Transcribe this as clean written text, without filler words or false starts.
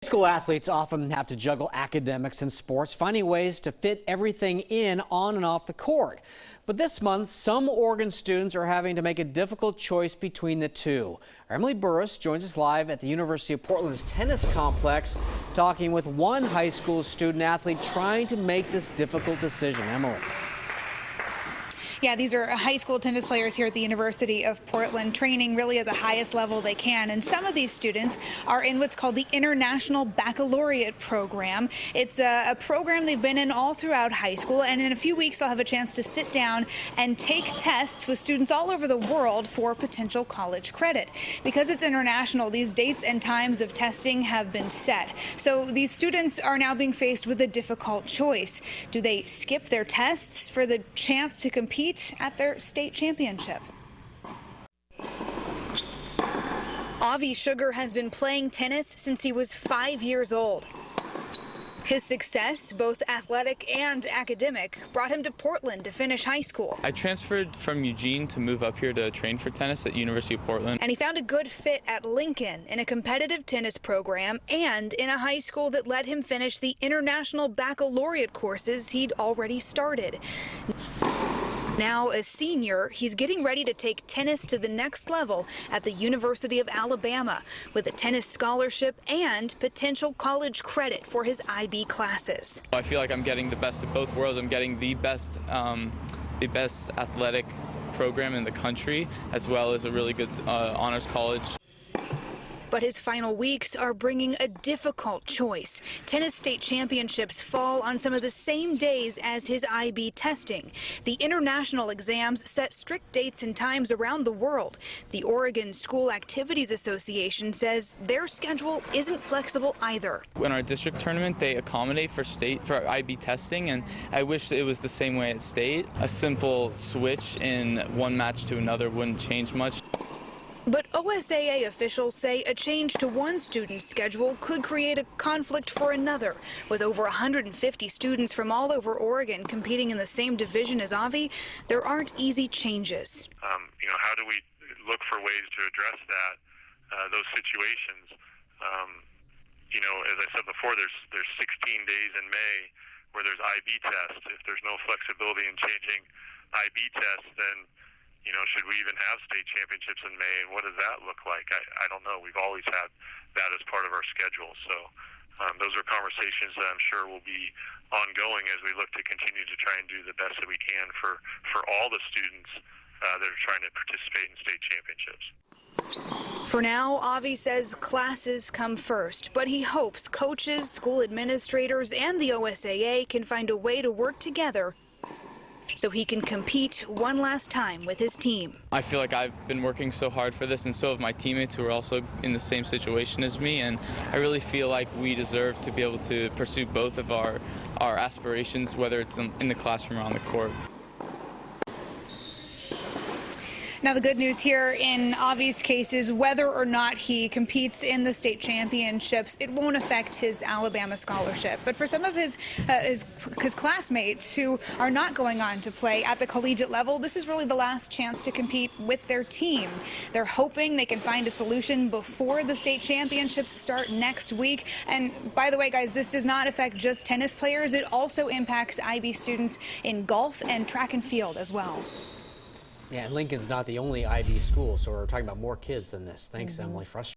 School athletes often have to juggle academics and sports, finding ways to fit everything in on and off the court. But this month, some Oregon students are having to make a difficult choice between the two. Our Emily Burris joins us live at the University of Portland's tennis complex, talking with one high school student athlete trying to make this difficult decision. Emily. Yeah, these are high school tennis players here at the University of Portland, training really at the highest level they can. And some of these students are in what's called the International Baccalaureate Program. It's a program they've been in all throughout high school, and in a few weeks they'll have a chance to sit down and take tests with students all over the world for potential college credit. Because it's international, these dates and times of testing have been set. So these students are now being faced with a difficult choice. Do they skip their tests for the chance to compete at their state championship? Avi Sugar has been playing tennis since he was 5 years old. His success, both athletic and academic, brought him to Portland to finish high school. I transferred from Eugene to move up here to train for tennis at University of Portland. And he found a good fit at Lincoln in a competitive tennis program and in a high school that let him finish the International Baccalaureate courses he'd already started. Now a senior, he's getting ready to take tennis to the next level at the University of Alabama with a tennis scholarship and potential college credit for his IB classes. I feel like I'm getting the best of both worlds. I'm getting the best athletic program in the country, as well as a really good honors college. But his final weeks are bringing a difficult choice. Tennis state championships fall on some of the same days as his IB testing. The international exams set strict dates and times around the world. The Oregon School Activities Association says their schedule isn't flexible either. In our district tournament, they accommodate for IB testing, and I wish it was the same way at state. A simple switch in one match to another wouldn't change much. But OSAA officials say a change to one student's schedule could create a conflict for another. With over 150 students from all over Oregon competing in the same division as Avi, there aren't easy changes. How do we look for ways to address those situations? As I said before, there's 16 days in May where there's IB tests. If there's no flexibility in changing IB tests, then should we even have state championships in May, and what does that look like? I don't know. We've always had that as part of our schedule. So those are conversations that I'm sure will be ongoing as we look to continue to try and do the best that we can for all the students that are trying to participate in state championships. For now, Avi says classes come first, but he hopes coaches, school administrators, and the OSAA can find a way to work together so he can compete one last time with his team. I feel like I've been working so hard for this, and so have my teammates who are also in the same situation as me, and I really feel like we deserve to be able to pursue both of our aspirations, whether it's in the classroom or on the court. Now, the good news here in Avi's case is whether or not he competes in the state championships, it won't affect his Alabama scholarship. But for some of his classmates who are not going on to play at the collegiate level, this is really the last chance to compete with their team. They're hoping they can find a solution before the state championships start next week. And by the way, guys, this does not affect just tennis players. It also impacts IB students in golf and track and field as well. Yeah, and Lincoln's not the only IB school, so we're talking about more kids than this. Thanks, Emily. Frustrating.